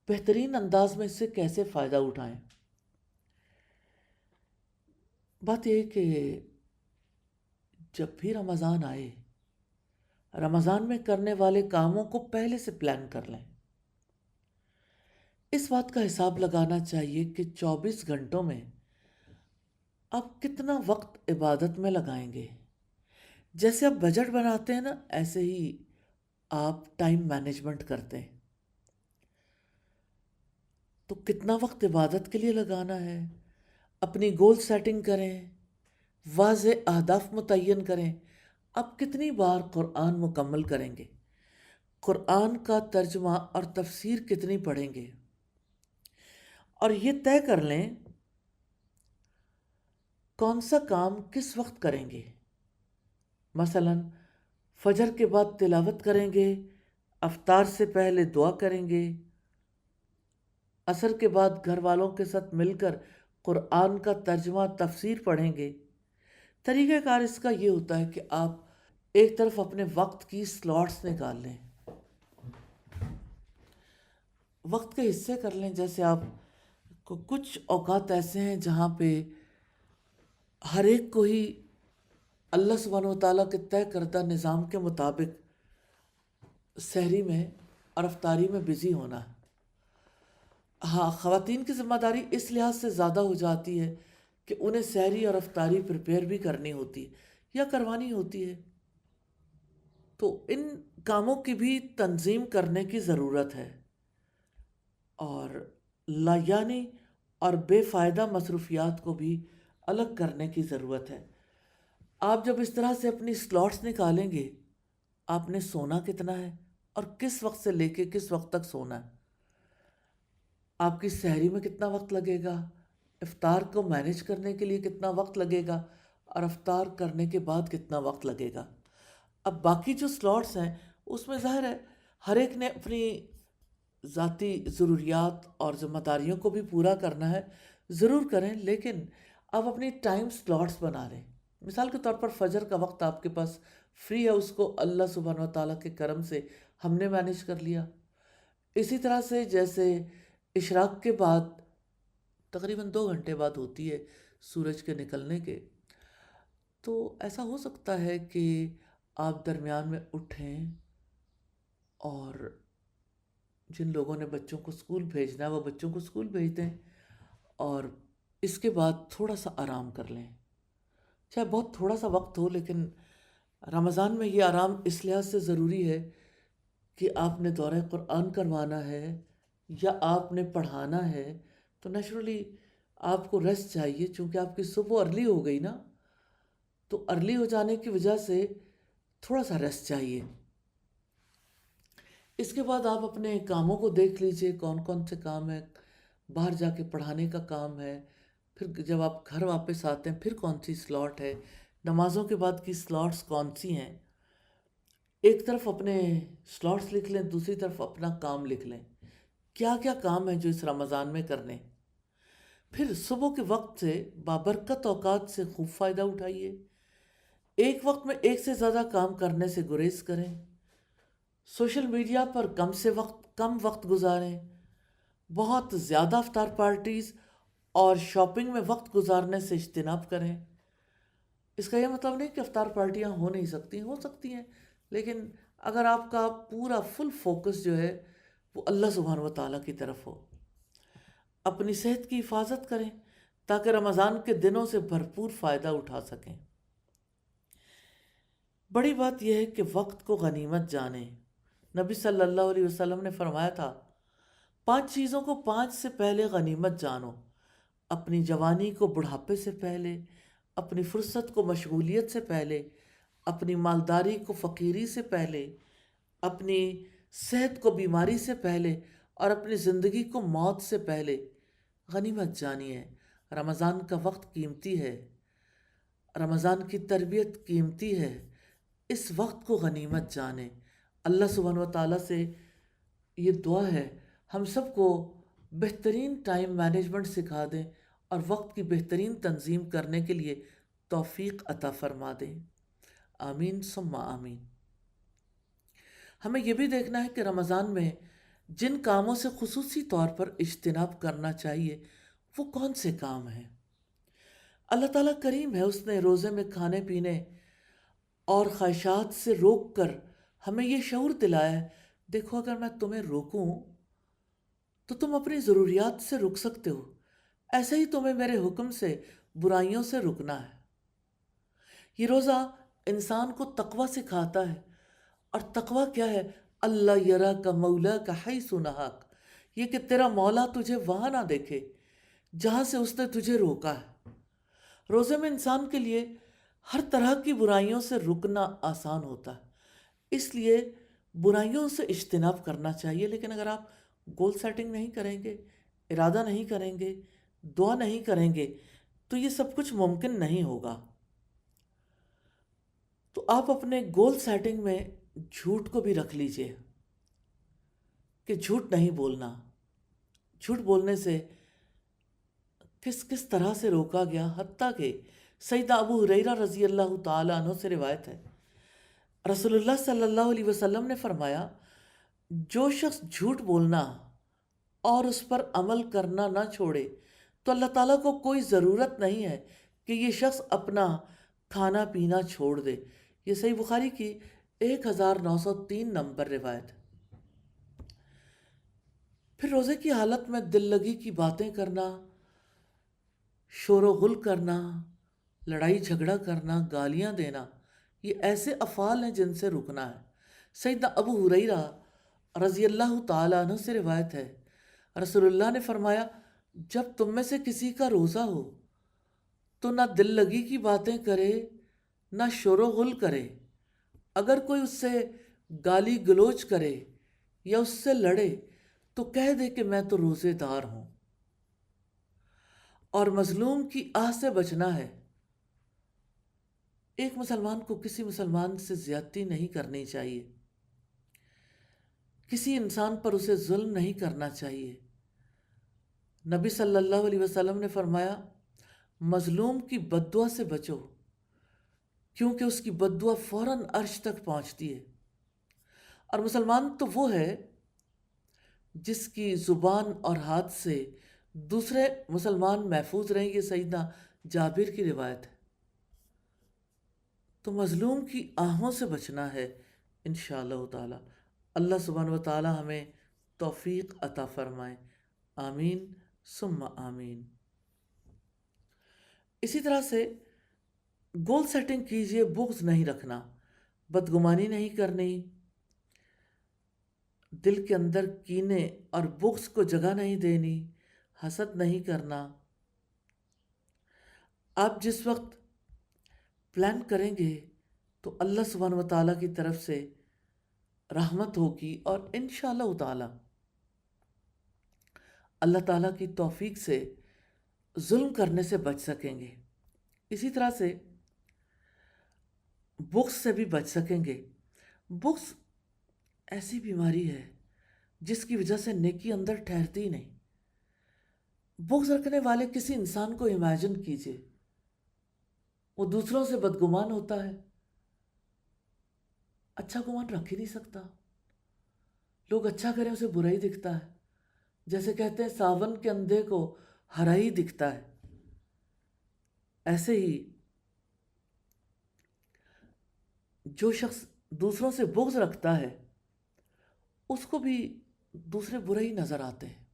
بہترین انداز میں اس سے کیسے فائدہ اٹھائیں؟ بات یہ کہ جب بھی رمضان آئے، رمضان میں کرنے والے کاموں کو پہلے سے پلان کر لیں۔ اس بات کا حساب لگانا چاہیے کہ 24 گھنٹوں میں آپ کتنا وقت عبادت میں لگائیں گے۔ جیسے آپ بجٹ بناتے ہیں نا، ایسے ہی آپ ٹائم مینجمنٹ کرتے ہیں۔ تو کتنا وقت عبادت کے لیے لگانا ہے، اپنی گول سیٹنگ کریں، واضح اہداف متعین کریں۔ آپ کتنی بار قرآن مکمل کریں گے، قرآن کا ترجمہ اور تفسیر کتنی پڑھیں گے، اور یہ طے کر لیں کون سا کام کس وقت کریں گے۔ مثلا فجر کے بعد تلاوت کریں گے، افطار سے پہلے دعا کریں گے، عصر کے بعد گھر والوں کے ساتھ مل کر قرآن کا ترجمہ تفسیر پڑھیں گے۔ طریقہ کار اس کا یہ ہوتا ہے کہ آپ ایک طرف اپنے وقت کی سلاٹس نکال لیں، وقت کے حصے کر لیں۔ جیسے آپ کو کچھ اوقات ایسے ہیں جہاں پہ ہر ایک کو ہی اللہ سبحانہ و تعالیٰ کے طے کردہ نظام کے مطابق سحری میں اور افطاری میں بزی ہونا ہے۔ ہاں، خواتین کی ذمہ داری اس لحاظ سے زیادہ ہو جاتی ہے کہ انہیں سحری اور افطاری پریپیئر بھی کرنی ہوتی ہے یا کروانی ہوتی ہے، تو ان کاموں کی بھی تنظیم کرنے کی ضرورت ہے، اور لایانی اور بے فائدہ مصروفیات کو بھی الگ کرنے کی ضرورت ہے۔ آپ جب اس طرح سے اپنی سلاٹس نکالیں گے، آپ نے سونا کتنا ہے اور کس وقت سے لے کے کس وقت تک سونا ہے، آپ کی سحری میں کتنا وقت لگے گا، افطار کو مینیج کرنے کے لیے کتنا وقت لگے گا، اور افطار کرنے کے بعد کتنا وقت لگے گا۔ اب باقی جو سلاٹس ہیں اس میں ظاہر ہے ہر ایک نے اپنی ذاتی ضروریات اور ذمہ داریوں کو بھی پورا کرنا ہے، ضرور کریں، لیکن آپ اپنی ٹائم سلاٹس بنا لیں۔ مثال کے طور پر فجر کا وقت آپ کے پاس فری ہے، اس کو اللہ سبحانہ و تعالیٰ کے کرم سے ہم نے مینیج کر لیا۔ اسی طرح سے جیسے اشراق کے بعد تقریباً 2 گھنٹے بعد ہوتی ہے سورج کے نکلنے کے، تو ایسا ہو سکتا ہے کہ آپ درمیان میں اٹھیں اور جن لوگوں نے بچوں کو اسکول بھیجنا ہے وہ بچوں کو اسکول بھیج دیں، اور اس کے بعد تھوڑا سا آرام کر لیں۔ چاہے بہت تھوڑا سا وقت ہو، لیکن رمضان میں یہ آرام اس لحاظ سے ضروری ہے کہ آپ نے دورہ قرآن کروانا ہے یا آپ نے پڑھانا ہے، تو نیچرلی آپ کو ریسٹ چاہیے، چونکہ آپ کی صبح ارلی ہو گئی نا، تو ارلی ہو جانے کی وجہ سے تھوڑا سا ریسٹ چاہیے۔ اس کے بعد آپ اپنے کاموں کو دیکھ لیجئے، کون کون سے کام ہیں، باہر جا کے پڑھانے کا کام ہے، پھر جب آپ گھر واپس آتے ہیں پھر کون سی سلاٹ ہے، نمازوں کے بعد کی سلاٹس کون سی ہیں۔ ایک طرف اپنے سلاٹس لکھ لیں، دوسری طرف اپنا کام لکھ لیں، کیا کیا کام ہیں جو اس رمضان میں کرنے۔ پھر صبح کے وقت سے بابرکت اوقات سے خوب فائدہ اٹھائیے۔ ایک وقت میں ایک سے زیادہ کام کرنے سے گریز کریں، سوشل میڈیا پر کم وقت گزاریں، بہت زیادہ افطار پارٹیز اور شاپنگ میں وقت گزارنے سے اجتناب کریں۔ اس کا یہ مطلب نہیں کہ افطار پارٹیاں ہو نہیں سکتی، ہو سکتی ہیں، لیکن اگر آپ کا پورا فل فوکس جو ہے وہ اللہ سبحانہ و تعالیٰ کی طرف ہو۔ اپنی صحت کی حفاظت کریں تاکہ رمضان کے دنوں سے بھرپور فائدہ اٹھا سکیں۔ بڑی بات یہ ہے کہ وقت کو غنیمت جانیں۔ نبی صلی اللہ علیہ وسلم نے فرمایا تھا، 5 چیزوں کو 5 سے پہلے غنیمت جانو: اپنی جوانی کو بڑھاپے سے پہلے، اپنی فرصت کو مشغولیت سے پہلے، اپنی مالداری کو فقیری سے پہلے، اپنی صحت کو بیماری سے پہلے، اور اپنی زندگی کو موت سے پہلے۔ غنیمت جانیے، رمضان کا وقت قیمتی ہے، رمضان کی تربیت قیمتی ہے، اس وقت کو غنیمت جانیں۔ اللہ سبحانہ و تعالیٰ سے یہ دعا ہے، ہم سب کو بہترین ٹائم مینجمنٹ سکھا دیں اور وقت کی بہترین تنظیم کرنے کے لیے توفیق عطا فرما دیں۔ آمین ثم آمین۔ ہمیں یہ بھی دیکھنا ہے کہ رمضان میں جن کاموں سے خصوصی طور پر اجتناب کرنا چاہیے وہ کون سے کام ہیں۔ اللہ تعالیٰ کریم ہے، اس نے روزے میں کھانے پینے اور خواہشات سے روک کر ہمیں یہ شعور دلایا ہے، دیکھو اگر میں تمہیں روکوں تو تم اپنی ضروریات سے رک سکتے ہو، ایسے ہی تمہیں میرے حکم سے برائیوں سے رکنا ہے۔ یہ روزہ انسان کو تقوی سکھاتا ہے، اور تقوی کیا ہے؟ اللہ یرا کا مولا کا حیث نہاک، یہ کہ تیرا مولا تجھے وہاں نہ دیکھے جہاں سے اس نے تجھے روکا ہے۔ روزے میں انسان کے لیے ہر طرح کی برائیوں سے رکنا آسان ہوتا ہے، اس لیے برائیوں سے اجتناب کرنا چاہیے۔ لیکن اگر آپ گول سیٹنگ نہیں کریں گے، ارادہ نہیں کریں گے، دعا نہیں کریں گے تو یہ سب کچھ ممکن نہیں ہوگا۔ تو آپ اپنے گول سیٹنگ میں جھوٹ کو بھی رکھ لیجئے کہ جھوٹ نہیں بولنا۔ جھوٹ بولنے سے کس کس طرح سے روکا گیا، حتیٰ کہ سیدنا ابو ہریرہ رضی اللہ تعالیٰ عنہ سے روایت ہے، رسول اللہ صلی اللہ علیہ وسلم نے فرمایا، جو شخص جھوٹ بولنا اور اس پر عمل کرنا نہ چھوڑے تو اللہ تعالیٰ کو کوئی ضرورت نہیں ہے کہ یہ شخص اپنا کھانا پینا چھوڑ دے۔ یہ صحیح بخاری کی 1903 نمبر روایت ہے۔ پھر روزے کی حالت میں دل لگی کی باتیں کرنا، شور و غل کرنا، لڑائی جھگڑا کرنا، گالیاں دینا، یہ ایسے افعال ہیں جن سے رکنا ہے۔ سیدنا ابو ہریرہ رضی اللہ تعالیٰ عنہ سے روایت ہے، رسول اللہ نے فرمایا، جب تم میں سے کسی کا روزہ ہو تو نہ دل لگی کی باتیں کرے نہ شور و غل کرے۔ اگر کوئی اس سے گالی گلوچ کرے یا اس سے لڑے تو کہہ دے کہ میں تو روزے دار ہوں۔ اور مظلوم کی آہ سے بچنا ہے، ایک مسلمان کو کسی مسلمان سے زیادتی نہیں کرنی چاہیے، کسی انسان پر اسے ظلم نہیں کرنا چاہیے۔ نبی صلی اللہ علیہ وسلم نے فرمایا، مظلوم کی بد دعا سے بچو، کیونکہ اس کی بد دعا فوراً عرش تک پہنچتی ہے۔ اور مسلمان تو وہ ہے جس کی زبان اور ہاتھ سے دوسرے مسلمان محفوظ رہیں، یہ سیدنا جابر کی روایت ہے۔ تو مظلوم کی آہوں سے بچنا ہے انشاءاللہ تعالی۔ اللہ سبحانہ و تعالی ہمیں توفیق عطا فرمائے، آمین ثم آمین۔ اسی طرح سے گول سیٹنگ کیجئے، بغض نہیں رکھنا، بدگمانی نہیں کرنی، دل کے اندر کینے اور بغض کو جگہ نہیں دینی، حسد نہیں کرنا۔ آپ جس وقت پلان کریں گے تو اللہ سبحانہ و تعالیٰ کی طرف سے رحمت ہوگی، اور انشاءاللہ تعالی اللہ تعالیٰ کی توفیق سے ظلم کرنے سے بچ سکیں گے۔ اسی طرح سے بغض سے بھی بچ سکیں گے۔ بغض ایسی بیماری ہے جس کی وجہ سے نیکی اندر ٹھہرتی ہی نہیں۔ بغض رکھنے والے کسی انسان کو امیجن کیجئے، وہ دوسروں سے بدگمان ہوتا ہے، اچھا گمان رکھ ہی نہیں سکتا، لوگ اچھا کریں اسے برا ہی دکھتا ہے، جیسے کہتے ہیں ساون کے اندھے کو ہرا ہی دکھتا ہے۔ ایسے ہی جو شخص دوسروں سے بغض رکھتا ہے اس کو بھی دوسرے برے ہی نظر آتے ہیں۔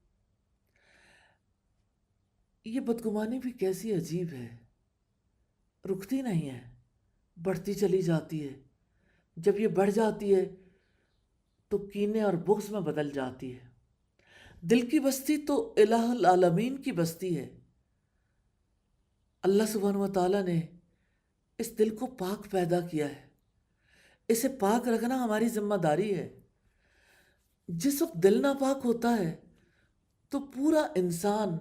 یہ بدگمانی بھی کیسی عجیب ہے، رکتی نہیں ہے، بڑھتی چلی جاتی ہے۔ جب یہ بڑھ جاتی ہے تو کینے اور بغض میں بدل جاتی ہے۔ دل کی بستی تو الہ العالمین کی بستی ہے۔ اللہ سبحانہ و تعالیٰ نے اس دل کو پاک پیدا کیا ہے، اسے پاک رکھنا ہماری ذمہ داری ہے۔ جس وقت دل ناپاک ہوتا ہے تو پورا انسان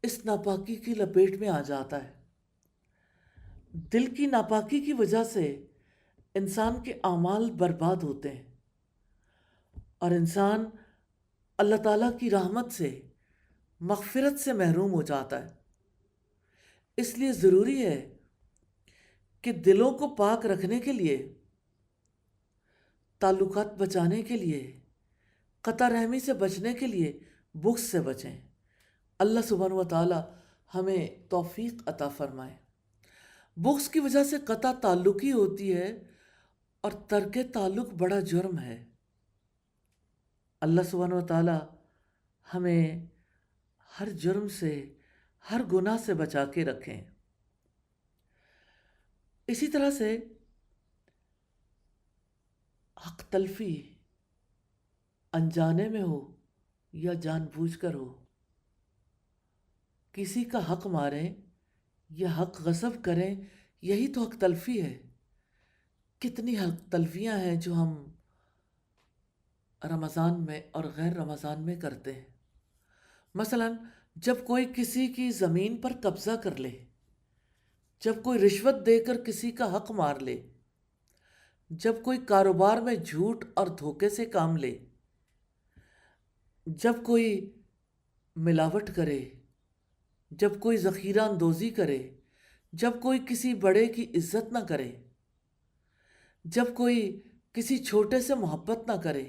اس ناپاکی کی لپیٹ میں آ جاتا ہے۔ دل کی ناپاکی کی وجہ سے انسان کے اعمال برباد ہوتے ہیں، اور انسان اللہ تعالیٰ کی رحمت سے، مغفرت سے محروم ہو جاتا ہے۔ اس لیے ضروری ہے کہ دلوں کو پاک رکھنے کے لیے، تعلقات بچانے کے لیے، قطع رحمی سے بچنے کے لیے بغض سے بچیں۔ اللہ سبحانہ و تعالی ہمیں توفیق عطا فرمائے۔ بغض کی وجہ سے قطع تعلقی ہوتی ہے اور ترک تعلق بڑا جرم ہے۔ اللہ سبحانہ و تعالی ہمیں ہر جرم سے، ہر گناہ سے بچا کے رکھیں۔ اسی طرح سے حق تلفی انجانے میں ہو یا جان بوجھ کر ہو، کسی کا حق ماریں یا حق غصب کریں، یہی تو حق تلفی ہے۔ کتنی حق تلفیاں ہیں جو ہم رمضان میں اور غیر رمضان میں کرتے ہیں۔ مثلا جب کوئی کسی کی زمین پر قبضہ کر لے، جب کوئی رشوت دے کر کسی کا حق مار لے، جب کوئی کاروبار میں جھوٹ اور دھوکے سے کام لے، جب کوئی ملاوٹ کرے، جب کوئی ذخیرہ اندوزی کرے، جب کوئی کسی بڑے کی عزت نہ کرے، جب کوئی کسی چھوٹے سے محبت نہ کرے،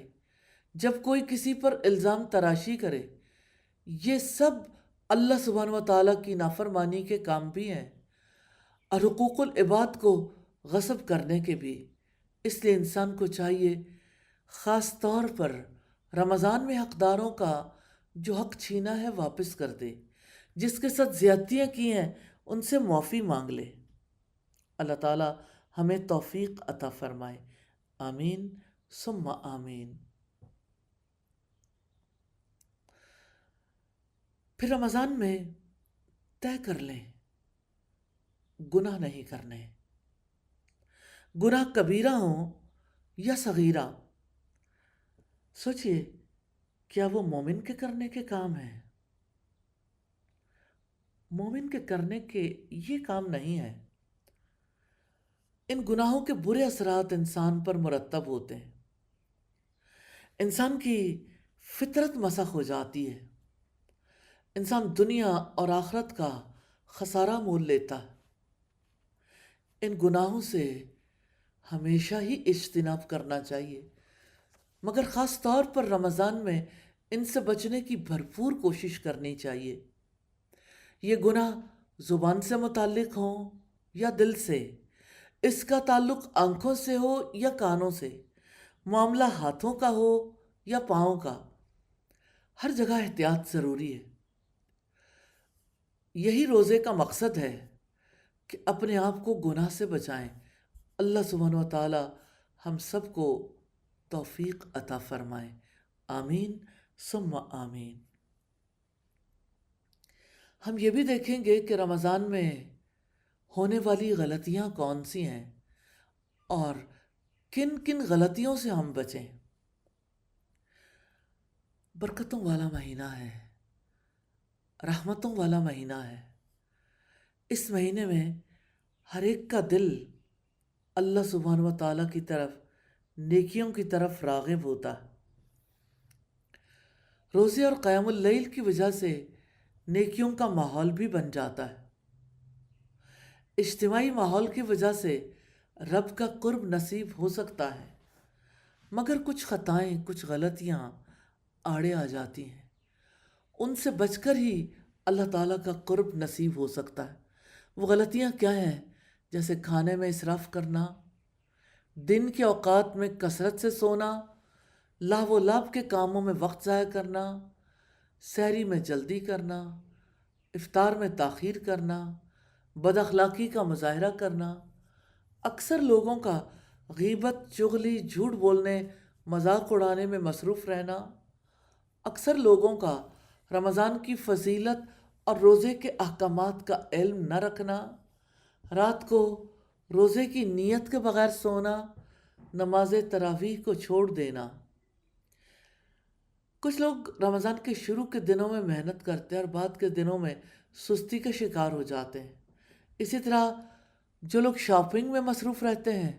جب کوئی کسی پر الزام تراشی کرے، یہ سب اللہ سبحانہ و تعالیٰ کی نافرمانی کے کام بھی ہیں اور حقوق العباد کو غصب کرنے کے بھی۔ اس لیے انسان کو چاہیے خاص طور پر رمضان میں حقداروں کا جو حق چھینا ہے واپس کر دے، جس کے ساتھ زیادتیاں کی ہیں ان سے معافی مانگ لے۔ اللہ تعالیٰ ہمیں توفیق عطا فرمائے، آمین ثم آمین۔ پھر رمضان میں طے کر لیں گناہ نہیں کرنے، گناہ کبیرہ ہوں یا صغیرہ۔ سوچئے کیا وہ مومن کے کرنے کے کام ہیں؟ مومن کے کرنے کے یہ کام نہیں ہے۔ ان گناہوں کے برے اثرات انسان پر مرتب ہوتے ہیں، انسان کی فطرت مسخ ہو جاتی ہے، انسان دنیا اور آخرت کا خسارہ مول لیتا ہے۔ ان گناہوں سے ہمیشہ ہی اجتناب کرنا چاہیے، مگر خاص طور پر رمضان میں ان سے بچنے کی بھرپور کوشش کرنی چاہیے۔ یہ گناہ زبان سے متعلق ہوں یا دل سے، اس کا تعلق آنکھوں سے ہو یا کانوں سے، معاملہ ہاتھوں کا ہو یا پاؤں کا، ہر جگہ احتیاط ضروری ہے۔ یہی روزے کا مقصد ہے کہ اپنے آپ کو گناہ سے بچائیں۔ اللہ سبحانہ و تعالی ہم سب کو توفیق عطا فرمائے، آمین ثم آمین۔ ہم یہ بھی دیکھیں گے کہ رمضان میں ہونے والی غلطیاں کون سی ہیں اور کن کن غلطیوں سے ہم بچیں۔ برکتوں والا مہینہ ہے، رحمتوں والا مہینہ ہے۔ اس مہینے میں ہر ایک کا دل اللہ سبحانہ و تعالیٰ کی طرف، نیکیوں کی طرف راغب ہوتا ہے۔ روزے اور قیام اللیل کی وجہ سے نیکیوں کا ماحول بھی بن جاتا ہے۔ اجتماعی ماحول کی وجہ سے رب کا قرب نصیب ہو سکتا ہے، مگر کچھ خطائیں، کچھ غلطیاں آڑے آ جاتی ہیں، ان سے بچ کر ہی اللہ تعالیٰ کا قرب نصیب ہو سکتا ہے۔ وہ غلطیاں کیا ہیں؟ جیسے کھانے میں اسراف کرنا، دن کے اوقات میں کثرت سے سونا، لاو و لاب کے کاموں میں وقت ضائع کرنا، سحری میں جلدی کرنا، افطار میں تاخیر کرنا، بد اخلاقی کا مظاہرہ کرنا، اکثر لوگوں کا غیبت، چغلی، جھوٹ بولنے، مذاق اڑانے میں مصروف رہنا، اکثر لوگوں کا رمضان کی فضیلت اور روزے کے احکامات کا علم نہ رکھنا، رات کو روزے کی نیت کے بغیر سونا، نماز تراویح کو چھوڑ دینا۔ کچھ لوگ رمضان کے شروع کے دنوں میں محنت کرتے ہیں اور بعد کے دنوں میں سستی کا شکار ہو جاتے ہیں۔ اسی طرح جو لوگ شاپنگ میں مصروف رہتے ہیں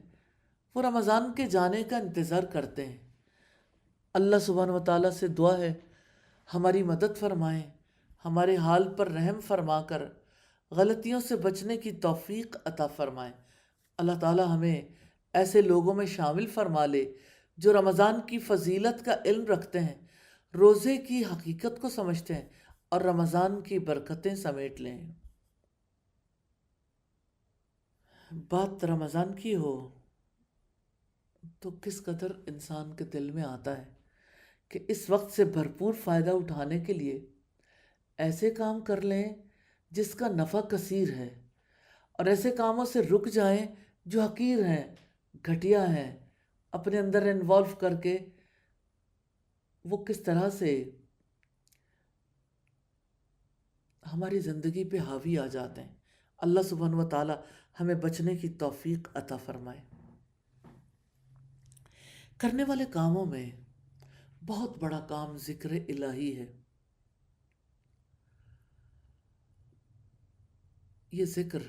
وہ رمضان کے جانے کا انتظار کرتے ہیں۔ اللہ سبحانہ و تعالیٰ سے دعا ہے ہماری مدد فرمائیں، ہمارے حال پر رحم فرما کر غلطیوں سے بچنے کی توفیق عطا فرمائیں۔ اللہ تعالی ہمیں ایسے لوگوں میں شامل فرما لے جو رمضان کی فضیلت کا علم رکھتے ہیں، روزے کی حقیقت کو سمجھتے ہیں اور رمضان کی برکتیں سمیٹ لیں۔ بات رمضان کی ہو تو کس قدر انسان کے دل میں آتا ہے کہ اس وقت سے بھرپور فائدہ اٹھانے کے لیے ایسے کام کر لیں جس کا نفع کثیر ہے، اور ایسے کاموں سے رک جائیں جو حقیر ہیں، گھٹیا ہیں، اپنے اندر انوالو کر کے وہ کس طرح سے ہماری زندگی پہ حاوی آ جاتے ہیں۔ اللہ سبحانہ و تعالی ہمیں بچنے کی توفیق عطا فرمائے۔ کرنے والے کاموں میں بہت بڑا کام ذکر الہی ہے۔ یہ ذکر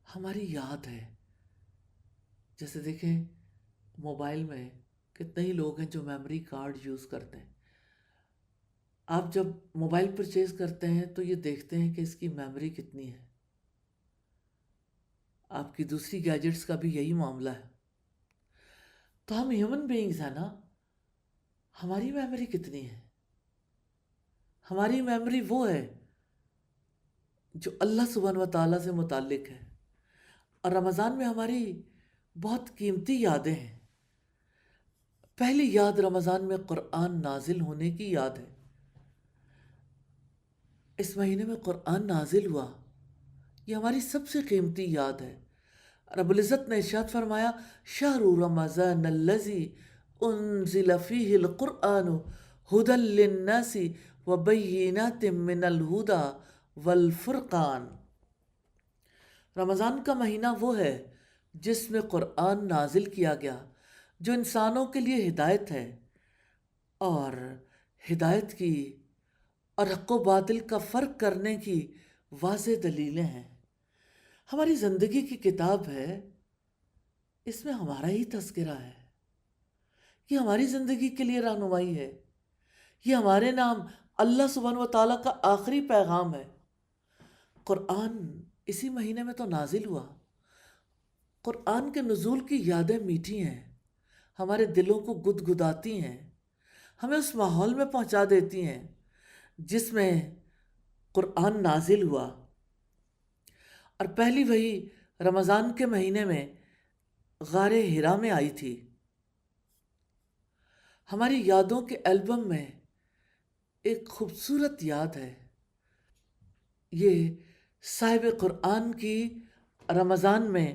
ہماری یاد ہے۔ جیسے دیکھیں موبائل میں کتنے ہی لوگ ہیں جو میموری کارڈ یوز کرتے ہیں۔ آپ جب موبائل پرچیز کرتے ہیں تو یہ دیکھتے ہیں کہ اس کی میموری کتنی ہے۔ آپ کی دوسری گیجٹس کا بھی یہی معاملہ ہے۔ تو ہم ہیومن بینگز ہیں نا، ہماری میموری کتنی ہے؟ ہماری میموری وہ ہے جو اللہ سبحانہ و تعالیٰ سے متعلق ہے، اور رمضان میں ہماری بہت قیمتی یادیں ہیں۔ پہلی یاد رمضان میں قرآن نازل ہونے کی یاد ہے۔ اس مہینے میں قرآن نازل ہوا، یہ ہماری سب سے قیمتی یاد ہے۔ رب العزت نے ارشاد فرمایا شہر رمضان الذی انزل فیہ القرآن ھدی للناس وبینات من الھدی والفرقان۔ رمضان کا مہینہ وہ ہے جس میں قرآن نازل کیا گیا، جو انسانوں کے لیے ہدایت ہے اور ہدایت کی اور حق و باطل کا فرق کرنے کی واضح دلیلیں ہیں۔ ہماری زندگی کی کتاب ہے، اس میں ہمارا ہی تذکرہ ہے، یہ ہماری زندگی کے لیے رہنمائی ہے، یہ ہمارے نام اللہ سبحانہ و تعالیٰ کا آخری پیغام ہے۔ قرآن اسی مہینے میں تو نازل ہوا۔ قرآن کے نزول کی یادیں میٹھی ہیں، ہمارے دلوں کو گدگداتی ہیں، ہمیں اس ماحول میں پہنچا دیتی ہیں جس میں قرآن نازل ہوا۔ اور پہلی وحی رمضان کے مہینے میں غار حرا میں آئی تھی۔ ہماری یادوں کے البم میں ایک خوبصورت یاد ہے، یہ صاحب قرآن کی رمضان میں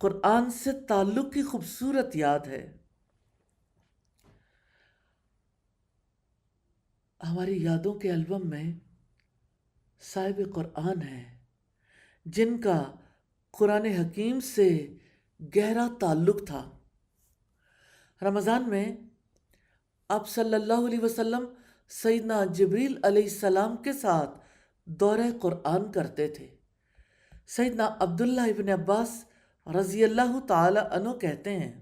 قرآن سے تعلق کی خوبصورت یاد ہے۔ ہماری یادوں کے البم میں صاحب قرآن ہیں جن کا قرآن حکیم سے گہرا تعلق تھا۔ رمضان میں آپ صلی اللہ علیہ وسلم سیدنا جبریل علیہ السلام کے ساتھ دورہ قرآن کرتے تھے۔ سیدنا عبداللہ ابن عباس رضی اللہ تعالی عنہ کہتے ہیں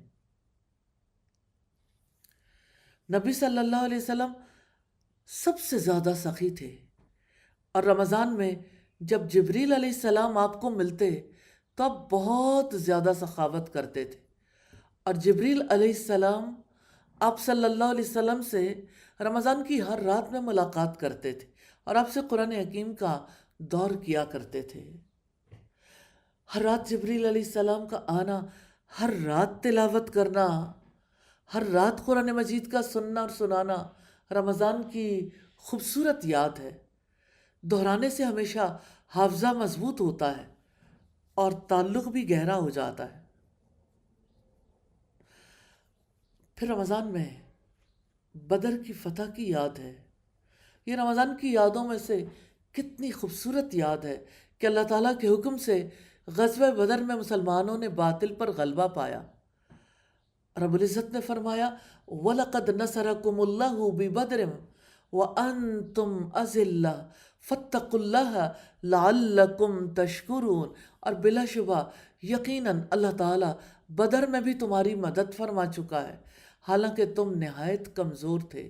نبی صلی اللہ علیہ وسلم سب سے زیادہ سخی تھے، اور رمضان میں جب جبریل علیہ السلام آپ کو ملتے تو آپ بہت زیادہ سخاوت کرتے تھے، اور جبریل علیہ السلام آپ صلی اللہ علیہ وسلم سے رمضان کی ہر رات میں ملاقات کرتے تھے اور آپ سے قرآن حکیم کا دور کیا کرتے تھے۔ ہر رات جبریل علیہ السلام کا آنا، ہر رات تلاوت کرنا، ہر رات قرآن مجید کا سننا اور سنانا رمضان کی خوبصورت یاد ہے۔ دہرانے سے ہمیشہ حافظہ مضبوط ہوتا ہے اور تعلق بھی گہرا ہو جاتا ہے۔ پھر رمضان میں بدر کی فتح کی یاد ہے۔ یہ رمضان کی یادوں میں سے کتنی خوبصورت یاد ہے کہ اللہ تعالیٰ کے حکم سے غزوہ بدر میں مسلمانوں نے باطل پر غلبہ پایا۔ رب العزت نے فرمایا وَلَقَدْ نَصَرَكُمُ اللَّهُ بِبَدْرٍ وَأَنْتُمْ أَذِلَّةٌ فَاتَّقُوا اللَّهَ لَعَلَّكُمْ تَشْكُرُونَ، اور بلا شبہ یقیناً اللہ تعالیٰ بدر میں بھی تمہاری مدد فرما چکا ہے، حالانکہ تم نہایت کمزور تھے۔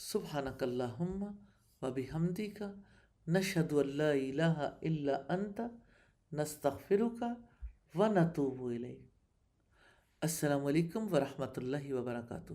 سبحانک اللہم و بحمدک نشہد ان لا الہ الا انت نستغفرک و نتوب الیک۔ السلام علیکم ورحمۃ اللہ وبرکاتہ۔